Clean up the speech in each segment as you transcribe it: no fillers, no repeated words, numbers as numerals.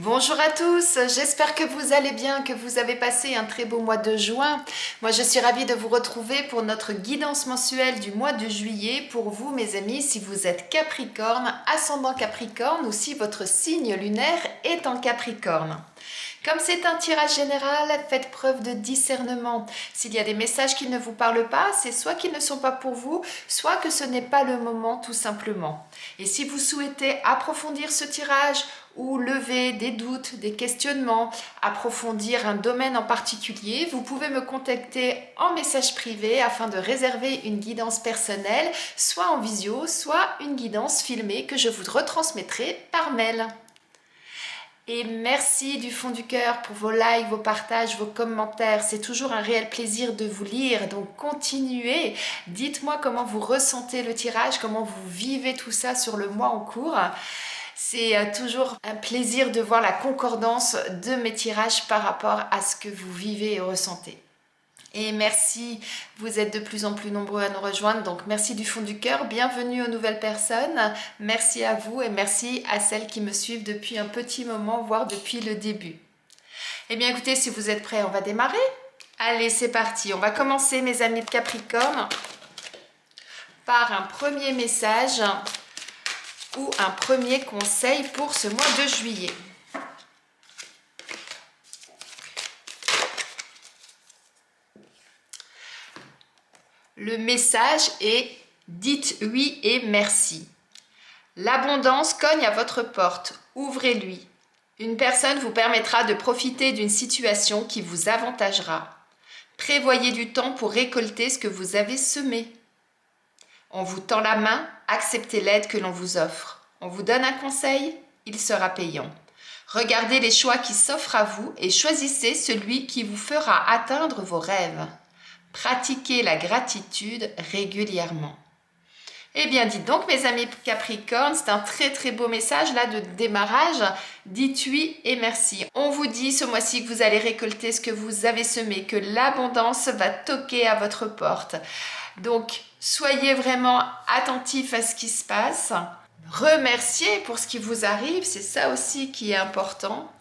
Bonjour à tous, j'espère que vous allez bien, que vous avez passé un très beau mois de juin. Moi je suis ravie de vous retrouver pour notre guidance mensuelle du mois de juillet. Pour vous mes amis, si vous êtes Capricorne, ascendant Capricorne ou si votre signe lunaire est en Capricorne. Comme c'est un tirage général, faites preuve de discernement. S'il y a des messages qui ne vous parlent pas, c'est soit qu'ils ne sont pas pour vous, soit que ce n'est pas le moment tout simplement. Et si vous souhaitez approfondir ce tirage ou lever des doutes, des questionnements, approfondir un domaine en particulier, vous pouvez me contacter en message privé afin de réserver une guidance personnelle, soit en visio, soit une guidance filmée que je vous retransmettrai par mail. Et merci du fond du cœur pour vos likes, vos partages, vos commentaires. C'est toujours un réel plaisir de vous lire. Donc continuez. Dites-moi comment vous ressentez le tirage, comment vous vivez tout ça sur le mois en cours. C'est toujours un plaisir de voir la concordance de mes tirages par rapport à ce que vous vivez et ressentez. Et merci, vous êtes de plus en plus nombreux à nous rejoindre, donc merci du fond du cœur, bienvenue aux nouvelles personnes, merci à vous et merci à celles qui me suivent depuis un petit moment, voire depuis le début. Eh bien écoutez, si vous êtes prêts, on va démarrer. Allez, c'est parti, on va commencer mes amis de Capricorne par un premier message ou un premier conseil pour ce mois de juillet. Le message est « Dites oui et merci ». L'abondance cogne à votre porte, ouvrez-lui. Une personne vous permettra de profiter d'une situation qui vous avantagera. Prévoyez du temps pour récolter ce que vous avez semé. On vous tend la main, acceptez l'aide que l'on vous offre. On vous donne un conseil, il sera payant. Regardez les choix qui s'offrent à vous et choisissez celui qui vous fera atteindre vos rêves. Pratiquez la gratitude régulièrement. Eh bien, dites donc, mes amis Capricorne, c'est un très très beau message là de démarrage. Dites oui et merci. On vous dit ce mois-ci que vous allez récolter ce que vous avez semé, que l'abondance va toquer à votre porte. Donc, soyez vraiment attentifs à ce qui se passe. Remerciez pour ce qui vous arrive, c'est ça aussi qui est important.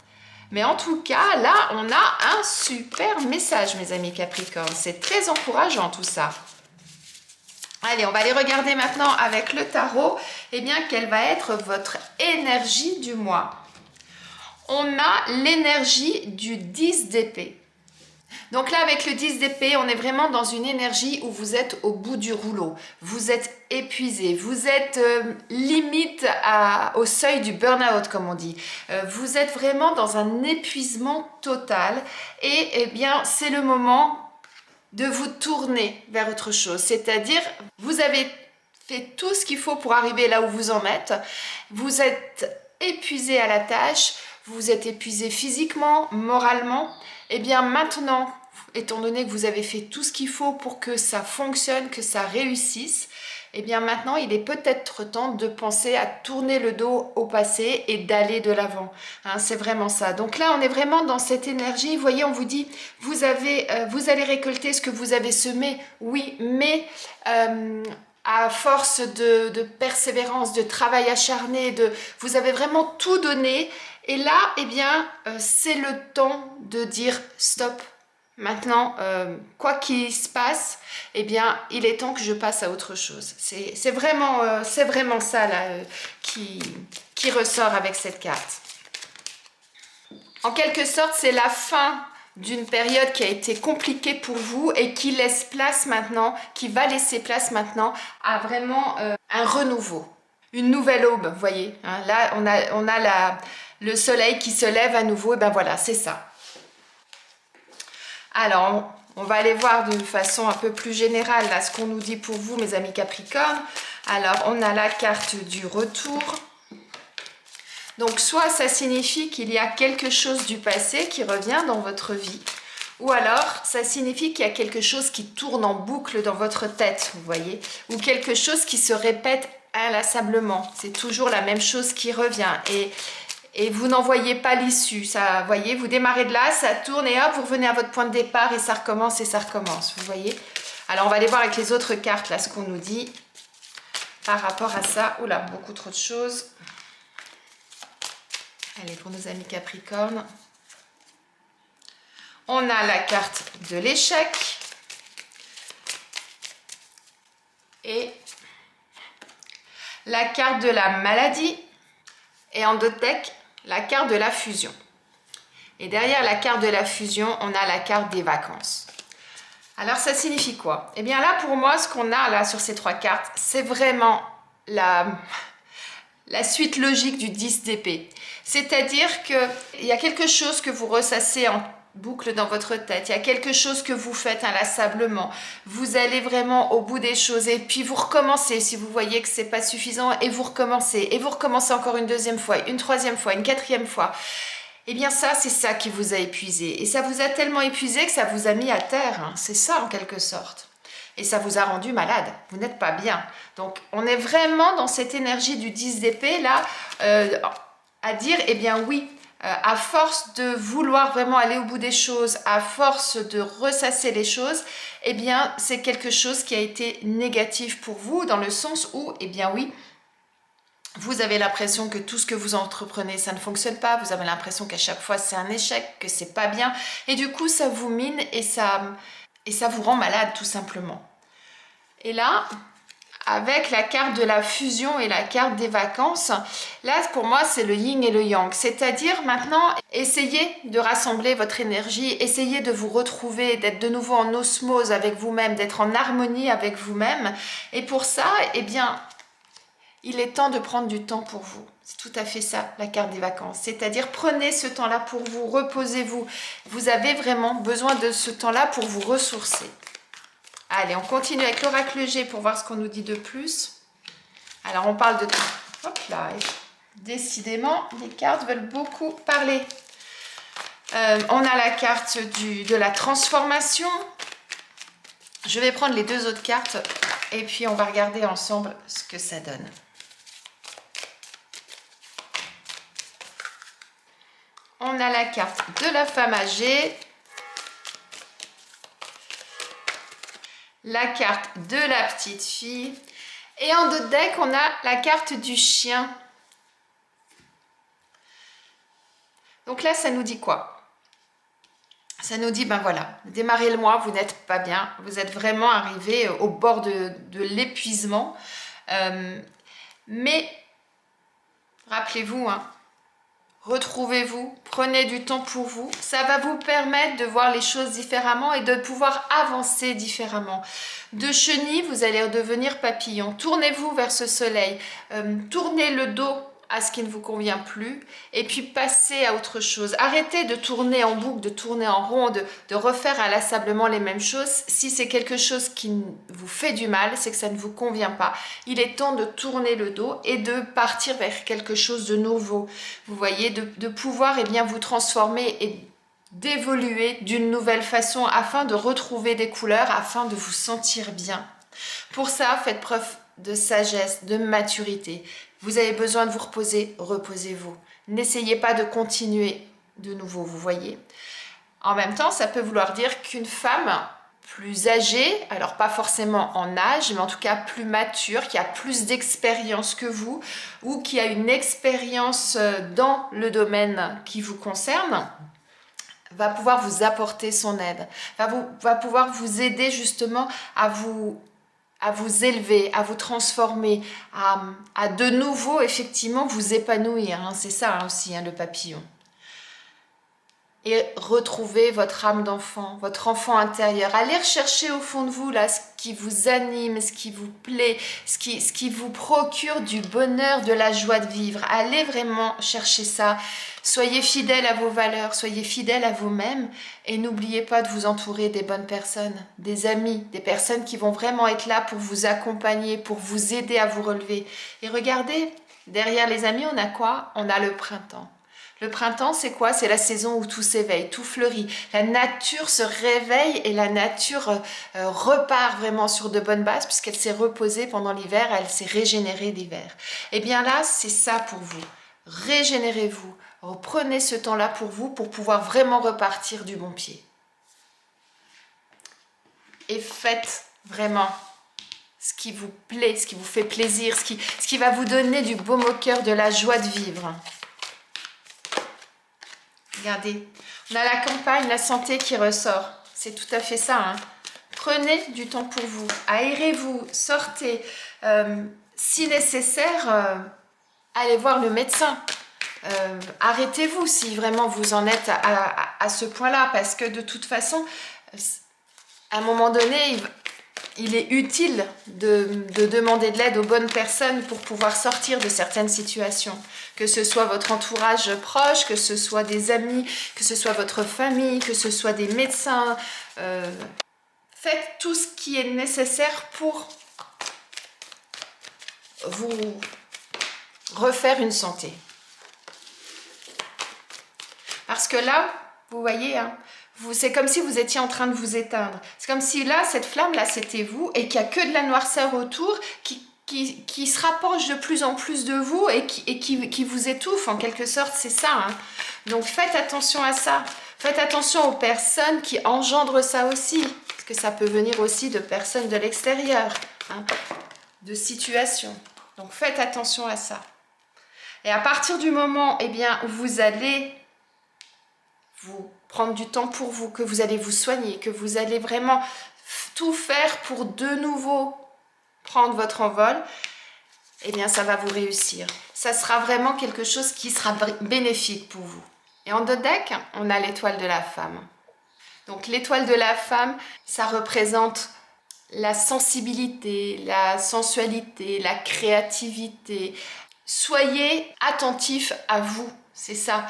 Mais en tout cas, là, on a un super message, mes amis Capricorne. C'est très encourageant tout ça. Allez, on va aller regarder maintenant avec le tarot, eh bien, quelle va être votre énergie du mois. On a l'énergie du 10 d'épée. Donc là, avec le 10 d'épée, on est vraiment dans une énergie où vous êtes au bout du rouleau. Vous êtes épuisé, vous êtes limite au seuil du burn-out, comme on dit. Vous êtes vraiment dans un épuisement total et eh bien, c'est le moment de vous tourner vers autre chose. C'est-à-dire, vous avez fait tout ce qu'il faut pour arriver là où vous en êtes. Vous êtes épuisé à la tâche, vous êtes épuisé physiquement, moralement. Eh bien maintenant, étant donné que vous avez fait tout ce qu'il faut pour que ça fonctionne, que ça réussisse, eh bien maintenant, il est peut-être temps de penser à tourner le dos au passé et d'aller de l'avant. Hein, c'est vraiment ça. Donc là, on est vraiment dans cette énergie. Vous voyez, on vous dit, vous allez récolter ce que vous avez semé. Oui, mais à force de persévérance, de travail acharné, vous avez vraiment tout donné. Et là, eh bien, c'est le temps de dire stop. Maintenant, quoi qu'il se passe, eh bien, il est temps que je passe à autre chose. C'est vraiment ça là, qui ressort avec cette carte. En quelque sorte, c'est la fin d'une période qui a été compliquée pour vous et qui laisse place maintenant, qui va laisser place maintenant à vraiment un renouveau. Une nouvelle aube, vous voyez. Hein, là, on a le soleil qui se lève à nouveau, et ben voilà, c'est ça. Alors, on va aller voir d'une façon un peu plus générale là, ce qu'on nous dit pour vous, mes amis Capricorne. Alors, on a la carte du retour. Donc, soit ça signifie qu'il y a quelque chose du passé qui revient dans votre vie, ou alors ça signifie qu'il y a quelque chose qui tourne en boucle dans votre tête, vous voyez, ou quelque chose qui se répète inlassablement. C'est toujours la même chose qui revient et vous n'en voyez pas l'issue. Ça, vous voyez, vous démarrez de là, ça tourne et hop, vous revenez à votre point de départ et ça recommence, vous voyez. Alors, on va aller voir avec les autres cartes, là, ce qu'on nous dit par rapport à ça. Oula, beaucoup trop de choses. Allez, pour nos amis Capricorne, on a la carte de l'échec et la carte de la maladie et en deux decks, la carte de la fusion. Et derrière la carte de la fusion, on a la carte des vacances. Alors ça signifie quoi? Eh bien là, pour moi, ce qu'on a là sur ces trois cartes, c'est vraiment la suite logique du 10 d'épée. C'est-à-dire qu'il y a quelque chose que vous ressassez en boucle dans votre tête, il y a quelque chose que vous faites inlassablement, vous allez vraiment au bout des choses et puis vous recommencez si vous voyez que c'est pas suffisant et vous recommencez encore une deuxième fois, une troisième fois, une quatrième fois. Eh bien ça, c'est ça qui vous a épuisé et ça vous a tellement épuisé que ça vous a mis à terre, hein. C'est ça en quelque sorte. Et ça vous a rendu malade, vous n'êtes pas bien. Donc on est vraiment dans cette énergie du 10 d'épée là, à dire, eh bien oui, à force de vouloir vraiment aller au bout des choses, à force de ressasser les choses, eh bien c'est quelque chose qui a été négatif pour vous, dans le sens où, eh bien oui, vous avez l'impression que tout ce que vous entreprenez, ça ne fonctionne pas, vous avez l'impression qu'à chaque fois c'est un échec, que c'est pas bien, et du coup ça vous mine et ça vous rend malade tout simplement. Et là, avec la carte de la fusion et la carte des vacances, là pour moi c'est le yin et le yang, c'est-à-dire maintenant essayez de rassembler votre énergie, essayez de vous retrouver, d'être de nouveau en osmose avec vous-même, d'être en harmonie avec vous-même, et pour ça, eh bien, il est temps de prendre du temps pour vous. C'est tout à fait ça, la carte des vacances. C'est-à-dire, prenez ce temps-là pour vous, reposez-vous. Vous avez vraiment besoin de ce temps-là pour vous ressourcer. Allez, on continue avec l'oracle G pour voir ce qu'on nous dit de plus. Alors, on parle de... Hop là, décidément, les cartes veulent beaucoup parler. On a la carte de la transformation. Je vais prendre les deux autres cartes et puis on va regarder ensemble ce que ça donne. On a la carte de la femme âgée, la carte de la petite fille et en deux decks, on a la carte du chien. Donc là, ça nous dit quoi? Ça nous dit, ben voilà, démarrez le mois, vous n'êtes pas bien, vous êtes vraiment arrivé au bord de l'épuisement. Mais rappelez-vous, hein, retrouvez-vous, prenez du temps pour vous. Ça va vous permettre de voir les choses différemment et de pouvoir avancer différemment. De chenille, vous allez redevenir papillon. Tournez-vous vers ce soleil. Tournez le dos à ce qui ne vous convient plus et puis passez à autre chose. Arrêtez de tourner en boucle, de tourner en rond, de refaire inlassablement les mêmes choses. Si c'est quelque chose qui vous fait du mal, c'est que ça ne vous convient pas. Il est temps de tourner le dos et de partir vers quelque chose de nouveau. Vous voyez, de pouvoir bien, vous transformer et d'évoluer d'une nouvelle façon afin de retrouver des couleurs, afin de vous sentir bien. Pour ça, faites preuve de sagesse, de maturité. Vous avez besoin de vous reposer, reposez-vous. N'essayez pas de continuer de nouveau, vous voyez. En même temps, ça peut vouloir dire qu'une femme plus âgée, alors pas forcément en âge, mais en tout cas plus mature, qui a plus d'expérience que vous, ou qui a une expérience dans le domaine qui vous concerne, va pouvoir vous apporter son aide, va pouvoir vous aider justement à vous élever, à vous transformer, à de nouveau effectivement vous épanouir. Hein. C'est ça aussi, hein, le papillon. Et retrouver votre âme d'enfant, votre enfant intérieur. Allez rechercher au fond de vous là ce qui vous anime, ce qui vous plaît, ce qui vous procure du bonheur, de la joie de vivre. Allez vraiment chercher ça. Soyez fidèles à vos valeurs, soyez fidèles à vous-même et n'oubliez pas de vous entourer des bonnes personnes, des amis, des personnes qui vont vraiment être là pour vous accompagner, pour vous aider à vous relever. Et regardez, derrière les amis, on a quoi? On a le printemps. Le printemps, c'est quoi? C'est la saison où tout s'éveille, tout fleurit. La nature se réveille et la nature repart vraiment sur de bonnes bases puisqu'elle s'est reposée pendant l'hiver, elle s'est régénérée l'hiver. Et bien là, c'est ça pour vous. Régénérez-vous, reprenez ce temps-là pour vous pour pouvoir vraiment repartir du bon pied. Et faites vraiment ce qui vous plaît, ce qui vous fait plaisir, ce qui va vous donner du baume au cœur, de la joie de vivre. Regardez, on a la campagne, la santé qui ressort. C'est tout à fait ça, hein. Prenez du temps pour vous, aérez-vous, sortez. Si nécessaire, allez voir le médecin. Arrêtez-vous si vraiment vous en êtes à ce point-là, parce que de toute façon, à un moment donné, il est utile de demander de l'aide aux bonnes personnes pour pouvoir sortir de certaines situations. Que ce soit votre entourage proche, que ce soit des amis, que ce soit votre famille, que ce soit des médecins. Faites tout ce qui est nécessaire pour vous refaire une santé. Parce que là, vous voyez, hein, c'est comme si vous étiez en train de vous éteindre. C'est comme si là, cette flamme-là, c'était vous et qu'il n'y a que de la noirceur autour qui se rapproche de plus en plus de vous et qui vous étouffe en quelque sorte, c'est ça. Hein. Donc faites attention à ça. Faites attention aux personnes qui engendrent ça aussi. Parce que ça peut venir aussi de personnes de l'extérieur, hein, de situations. Donc faites attention à ça. Et à partir du moment où vous allez vous prendre du temps pour vous, que vous allez vous soigner, que vous allez vraiment tout faire pour de nouveau prendre votre envol, ça va vous réussir. Ça sera vraiment quelque chose qui sera bénéfique pour vous. Et en Dodec, on a l'étoile de la femme. Donc l'étoile de la femme, ça représente la sensibilité, la sensualité, la créativité. Soyez attentifs à vous, c'est ça.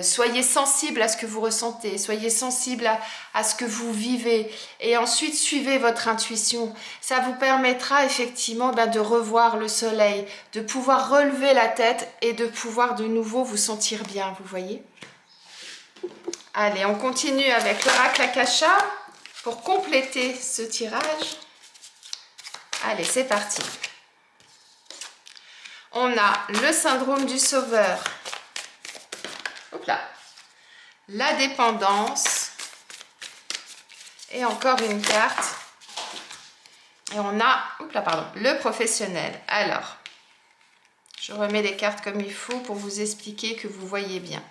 Soyez sensible à ce que vous ressentez, soyez sensible à ce que vous vivez et ensuite suivez votre intuition. Ça vous permettra effectivement de revoir le soleil, de pouvoir relever la tête et de pouvoir de nouveau vous sentir bien, vous voyez. Allez, on continue avec l'oracle Akasha pour compléter ce tirage. Allez, c'est parti. On a le syndrome du sauveur. Hop là. La dépendance. Et encore une carte. Et on a, le professionnel. Alors, je remets les cartes comme il faut pour vous expliquer que vous voyez bien.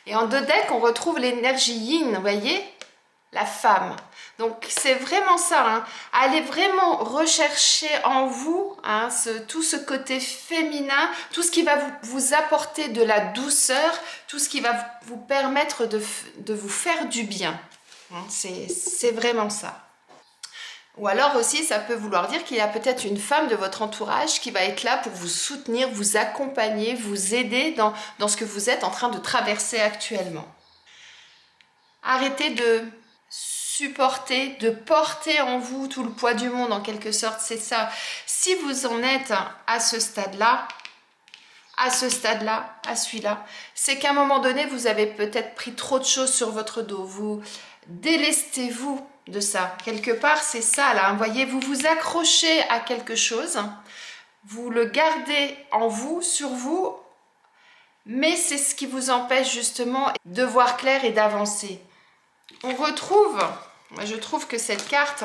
Et en Dodec, on retrouve l'énergie yin, vous voyez, la femme. Donc c'est vraiment ça, hein. Allez vraiment rechercher en vous tout ce côté féminin, tout ce qui va vous apporter de la douceur, tout ce qui va vous permettre de vous faire du bien. C'est vraiment ça. Ou alors aussi, ça peut vouloir dire qu'il y a peut-être une femme de votre entourage qui va être là pour vous soutenir, vous accompagner, vous aider dans ce que vous êtes en train de traverser actuellement. Arrêtez de supporter, de porter en vous tout le poids du monde en quelque sorte, c'est ça. Si vous en êtes à ce stade-là, à celui-là, c'est qu'à un moment donné, vous avez peut-être pris trop de choses sur votre dos. Vous délestez-vous de ça. Quelque part, c'est ça, là. Vous voyez, vous vous accrochez à quelque chose, vous le gardez en vous, sur vous, mais c'est ce qui vous empêche justement de voir clair et d'avancer. On retrouve, je trouve que cette carte,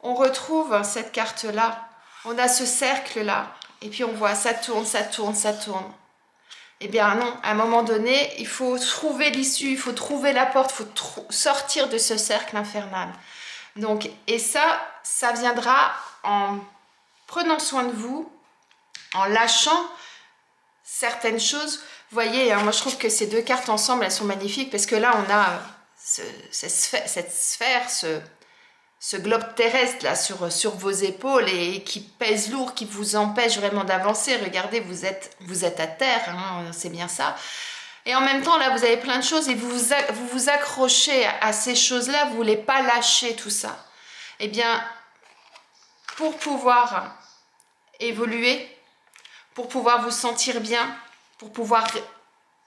on retrouve cette carte-là. On a ce cercle-là. Et puis on voit, ça tourne, ça tourne, ça tourne. Eh bien non, à un moment donné, il faut trouver l'issue, il faut trouver la porte, il faut sortir de ce cercle infernal. Donc, et ça viendra en prenant soin de vous, en lâchant certaines choses. Vous voyez, moi je trouve que ces deux cartes ensemble, elles sont magnifiques parce que là, on a cette sphère, ce globe terrestre là sur vos épaules et qui pèse lourd, qui vous empêche vraiment d'avancer. Regardez, vous êtes à terre, hein, c'est bien ça. Et en même temps, là, vous avez plein de choses et vous vous accrochez à ces choses-là, vous ne voulez pas lâcher tout ça. Eh bien, pour pouvoir évoluer, pour pouvoir vous sentir bien, pour pouvoir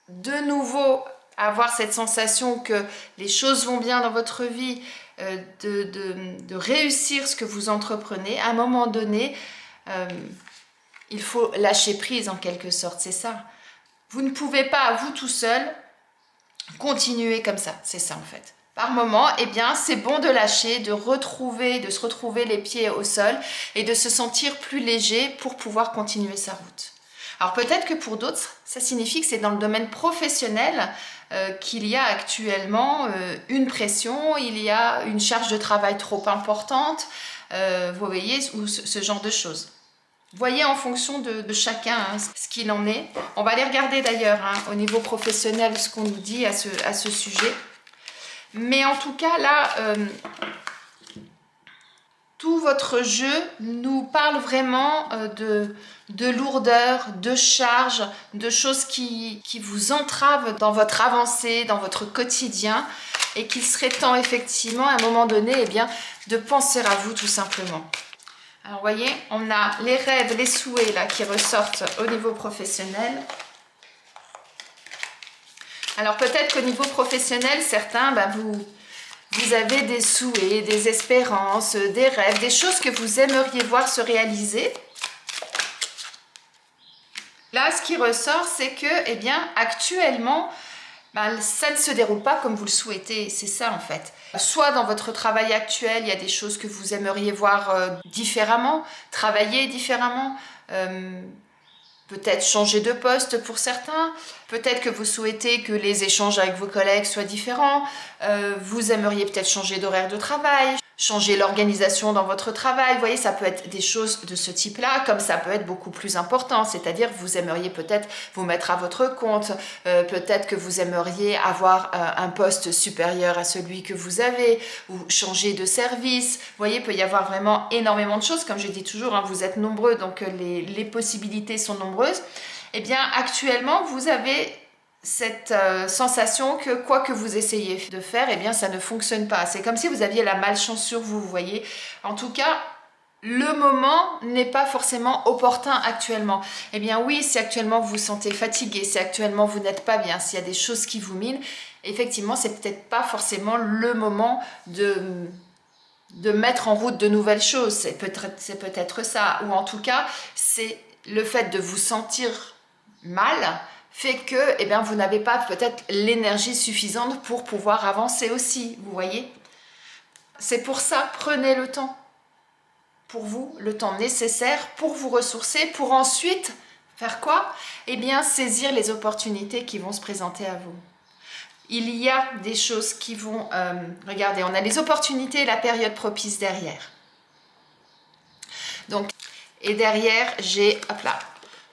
de nouveau avoir cette sensation que les choses vont bien dans votre vie, de réussir ce que vous entreprenez, à un moment donné, il faut lâcher prise en quelque sorte, c'est ça. Vous ne pouvez pas, vous tout seul, continuer comme ça, c'est ça en fait. Par moment, eh bien, c'est bon de lâcher, de se retrouver les pieds au sol et de se sentir plus léger pour pouvoir continuer sa route. Alors peut-être que pour d'autres, ça signifie que c'est dans le domaine professionnel qu'il y a actuellement une pression, il y a une charge de travail trop importante, vous voyez, ou ce genre de choses. Voyez en fonction de chacun hein, ce qu'il en est. On va aller regarder d'ailleurs hein, au niveau professionnel ce qu'on nous dit à ce sujet. Mais en tout cas là, tout votre jeu nous parle vraiment de lourdeur, de charge, de choses qui vous entravent dans votre avancée, dans votre quotidien et qu'il serait temps effectivement à un moment donné eh bien, de penser à vous tout simplement. Alors vous voyez, on a les rêves, les souhaits là qui ressortent au niveau professionnel. Alors peut-être qu'au niveau professionnel, certains, vous avez des souhaits, des espérances, des rêves, des choses que vous aimeriez voir se réaliser. Là, ce qui ressort, c'est que, eh bien, actuellement, ça ne se déroule pas comme vous le souhaitez, c'est ça en fait. Soit dans votre travail actuel, il y a des choses que vous aimeriez voir différemment, travailler différemment, peut-être changer de poste pour certains, peut-être que vous souhaitez que les échanges avec vos collègues soient différents, vous aimeriez peut-être changer d'horaire de travail, changer l'organisation dans votre travail, vous voyez, ça peut être des choses de ce type-là, comme ça peut être beaucoup plus important, c'est-à-dire vous aimeriez peut-être vous mettre à votre compte, peut-être que vous aimeriez avoir un poste supérieur à celui que vous avez, ou changer de service, vous voyez, il peut y avoir vraiment énormément de choses, comme je dis toujours, hein, vous êtes nombreux, donc les possibilités sont nombreuses. Eh bien, actuellement, vous avez cette sensation que quoi que vous essayiez de faire, eh bien ça ne fonctionne pas. C'est comme si vous aviez la malchance sur vous, vous voyez. En tout cas, le moment n'est pas forcément opportun actuellement. Eh bien oui, si actuellement vous vous sentez fatigué, si actuellement vous n'êtes pas bien, s'il y a des choses qui vous minent, effectivement, c'est peut-être pas forcément le moment de mettre en route de nouvelles choses. C'est peut-être ça. Ou en tout cas, c'est le fait de vous sentir mal fait que eh bien, vous n'avez pas peut-être l'énergie suffisante pour pouvoir avancer aussi, vous voyez. C'est pour ça, prenez le temps pour vous, le temps nécessaire pour vous ressourcer, pour ensuite faire quoi? Eh bien, saisir les opportunités qui vont se présenter à vous. Il y a des choses qui vont... regardez, on a les opportunités et la période propice derrière. Donc, et derrière, j'ai, hop là,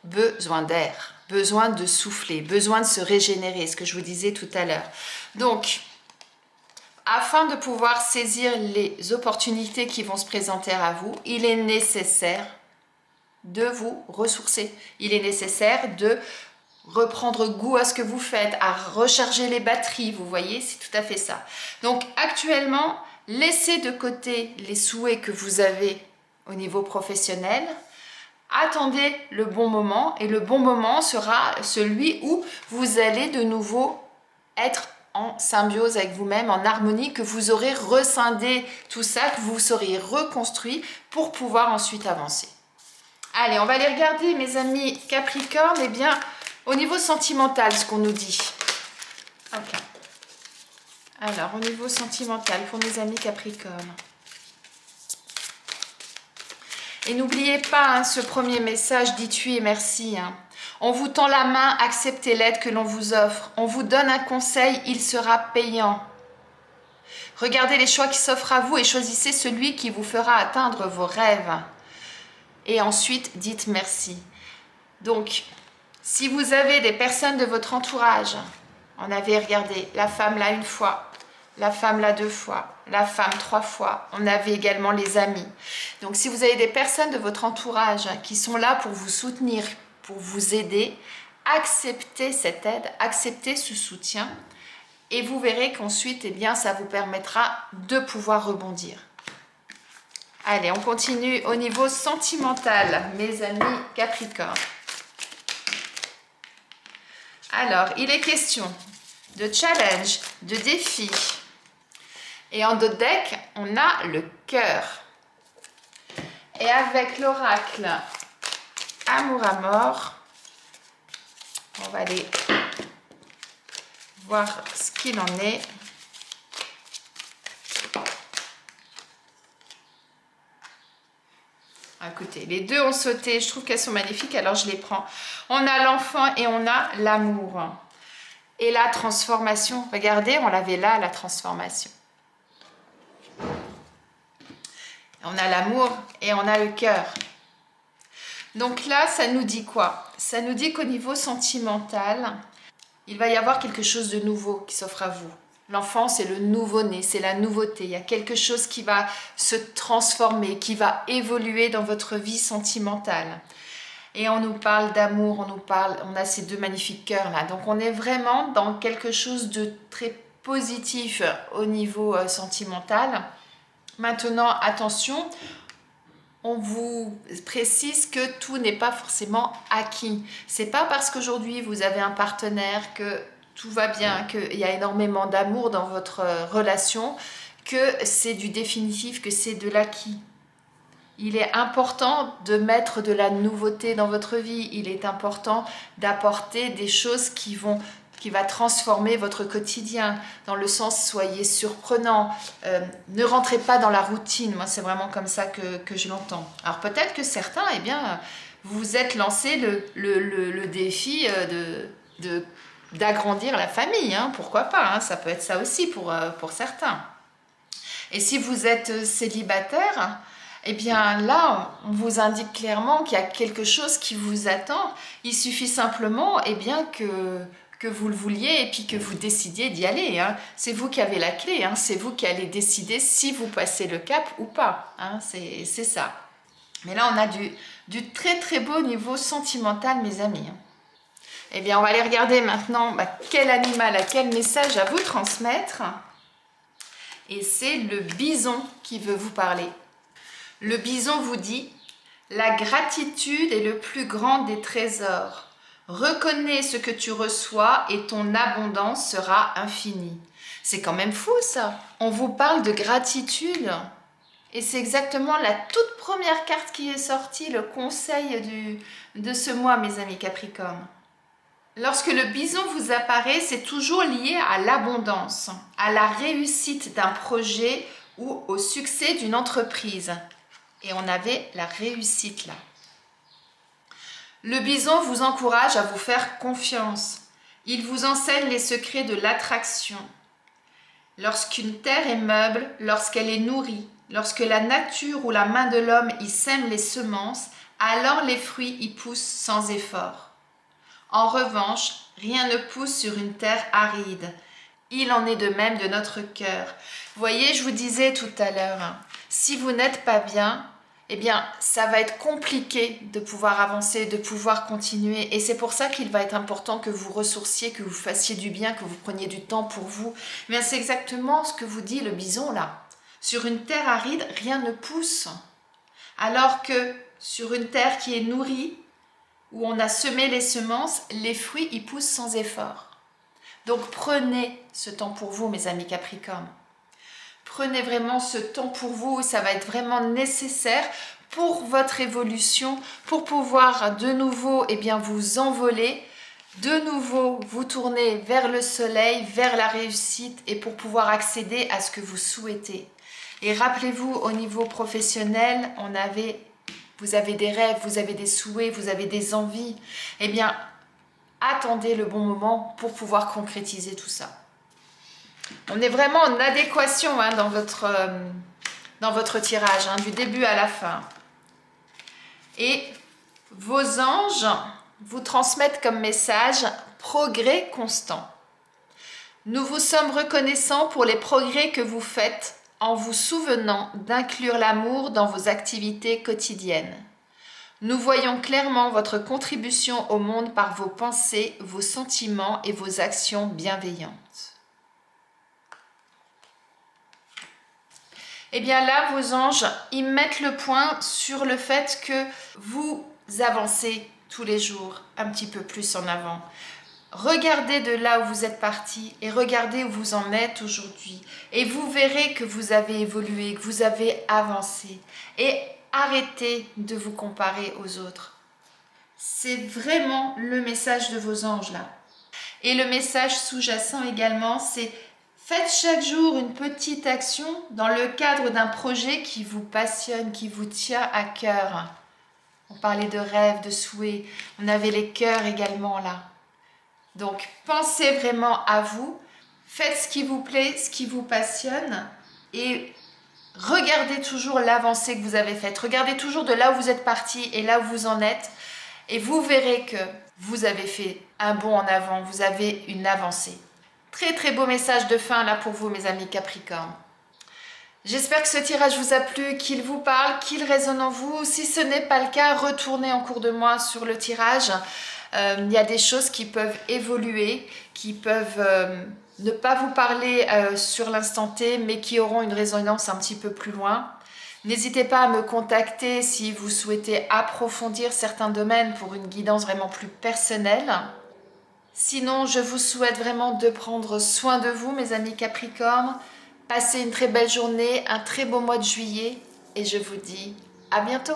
besoin d'air. Besoin de souffler, besoin de se régénérer, ce que je vous disais tout à l'heure. Donc, afin de pouvoir saisir les opportunités qui vont se présenter à vous, il est nécessaire de vous ressourcer. Il est nécessaire de reprendre goût à ce que vous faites, à recharger les batteries, vous voyez, c'est tout à fait ça. Donc, actuellement, laissez de côté les souhaits que vous avez au niveau professionnel. Attendez le bon moment et le bon moment sera celui où vous allez de nouveau être en symbiose avec vous-même, en harmonie, que vous aurez rescindé tout ça, que vous serez reconstruit pour pouvoir ensuite avancer. Allez, on va aller regarder, mes amis Capricorne, eh bien, au niveau sentimental, ce qu'on nous dit. Okay. Alors, au niveau sentimental, pour mes amis Capricorne. Et n'oubliez pas hein, ce premier message, dites oui et merci. Hein. On vous tend la main, acceptez l'aide que l'on vous offre. On vous donne un conseil, il sera payant. Regardez les choix qui s'offrent à vous et choisissez celui qui vous fera atteindre vos rêves. Et ensuite, dites merci. Donc, si vous avez des personnes de votre entourage, on avait regardé la femme là une fois, la femme là 2 fois, la femme 3 fois. On avait également les amis. Donc, si vous avez des personnes de votre entourage qui sont là pour vous soutenir, pour vous aider, acceptez cette aide, acceptez ce soutien et vous verrez qu'ensuite, eh bien, ça vous permettra de pouvoir rebondir. Allez, on continue au niveau sentimental, mes amis Capricorne. Alors, il est question de challenge, de défi. Et en dos de deck, on a le cœur. Et avec l'oracle Amour à mort, on va aller voir ce qu'il en est. écoutez, les deux ont sauté. Je trouve qu'elles sont magnifiques, alors je les prends. On a l'enfant et on a l'amour. Et la transformation. Regardez, on l'avait là, la transformation. On a l'amour et on a le cœur. Donc là, ça nous dit quoi? Ça nous dit qu'au niveau sentimental, il va y avoir quelque chose de nouveau qui s'offre à vous. L'enfant, c'est le nouveau-né, c'est la nouveauté. Il y a quelque chose qui va se transformer, qui va évoluer dans votre vie sentimentale. Et on nous parle d'amour, on a ces deux magnifiques cœurs là. Donc on est vraiment dans quelque chose de très positif au niveau sentimental. Maintenant, attention, on vous précise que tout n'est pas forcément acquis. C'est pas parce qu'aujourd'hui vous avez un partenaire que tout va bien, qu'il y a énormément d'amour dans votre relation, que c'est du définitif, que c'est de l'acquis. Il est important de mettre de la nouveauté dans votre vie. Il est important d'apporter des choses qui va transformer votre quotidien. Dans le sens, soyez surprenant. Ne rentrez pas dans la routine. Moi, c'est vraiment comme ça que je l'entends. Alors peut-être que certains, eh bien, vous êtes lancé le défi d'agrandir la famille. Hein, pourquoi pas, hein, ça peut être ça aussi pour certains. Et si vous êtes célibataire, eh bien là, on vous indique clairement qu'il y a quelque chose qui vous attend. Il suffit simplement eh bien, que vous le vouliez et puis que vous décidiez d'y aller. Hein. C'est vous qui avez la clé, hein. C'est vous qui allez décider si vous passez le cap ou pas. Hein. C'est ça. Mais là, on a du très très beau niveau sentimental, mes amis. Eh bien, on va aller regarder maintenant quel animal a quel message à vous transmettre. Et c'est le bison qui veut vous parler. Le bison vous dit « La gratitude est le plus grand des trésors. Reconnais ce que tu reçois et ton abondance sera infinie. » C'est quand même fou ça. On vous parle de gratitude. Et c'est exactement la toute première carte qui est sortie, le conseil de ce mois, mes amis Capricorne. Lorsque le bison vous apparaît, c'est toujours lié à l'abondance, à la réussite d'un projet ou au succès d'une entreprise. Et on avait la réussite là. Le bison vous encourage à vous faire confiance. Il vous enseigne les secrets de l'attraction. Lorsqu'une terre est meuble, lorsqu'elle est nourrie, lorsque la nature ou la main de l'homme y sème les semences, alors les fruits y poussent sans effort. En revanche, rien ne pousse sur une terre aride. Il en est de même de notre cœur. Vous voyez, je vous disais tout à l'heure, si vous n'êtes pas bien, eh bien, ça va être compliqué de pouvoir avancer, de pouvoir continuer. Et c'est pour ça qu'il va être important que vous ressourciez, que vous fassiez du bien, que vous preniez du temps pour vous. Eh bien, c'est exactement ce que vous dit le bison là. Sur une terre aride, rien ne pousse. Alors que sur une terre qui est nourrie, où on a semé les semences, les fruits y poussent sans effort. Donc prenez ce temps pour vous, mes amis Capricorne. Prenez vraiment ce temps pour vous, ça va être vraiment nécessaire pour votre évolution, pour pouvoir de nouveau vous envoler, de nouveau vous tourner vers le soleil, vers la réussite et pour pouvoir accéder à ce que vous souhaitez. Et rappelez-vous, au niveau professionnel, vous avez des rêves, vous avez des souhaits, vous avez des envies. Eh bien, attendez le bon moment pour pouvoir concrétiser tout ça. On est vraiment en adéquation dans votre tirage, du début à la fin. Et vos anges vous transmettent comme message « Progrès constant ». Nous vous sommes reconnaissants pour les progrès que vous faites en vous souvenant d'inclure l'amour dans vos activités quotidiennes. Nous voyons clairement votre contribution au monde par vos pensées, vos sentiments et vos actions bienveillantes. Eh bien là, vos anges, ils mettent le point sur le fait que vous avancez tous les jours un petit peu plus en avant. Regardez de là où vous êtes parti et regardez où vous en êtes aujourd'hui. Et vous verrez que vous avez évolué, que vous avez avancé. Et arrêtez de vous comparer aux autres. C'est vraiment le message de vos anges là. Et le message sous-jacent également, c'est faites chaque jour une petite action dans le cadre d'un projet qui vous passionne, qui vous tient à cœur. On parlait de rêves, de souhaits. On avait les cœurs également là. Donc, pensez vraiment à vous. Faites ce qui vous plaît, ce qui vous passionne. Et regardez toujours l'avancée que vous avez faite. Regardez toujours de là où vous êtes parti et là où vous en êtes. Et vous verrez que vous avez fait un bond en avant. Vous avez une avancée. Très très beau message de fin là pour vous mes amis Capricorne. J'espère que ce tirage vous a plu, qu'il vous parle, qu'il résonne en vous. Si ce n'est pas le cas, retournez en cours de moi sur le tirage. Il y a des choses qui peuvent évoluer, qui peuvent ne pas vous parler sur l'instant T, mais qui auront une résonance un petit peu plus loin. N'hésitez pas à me contacter si vous souhaitez approfondir certains domaines pour une guidance vraiment plus personnelle. Sinon, je vous souhaite vraiment de prendre soin de vous, mes amis Capricorne. Passez une très belle journée, un très beau mois de juillet et je vous dis à bientôt.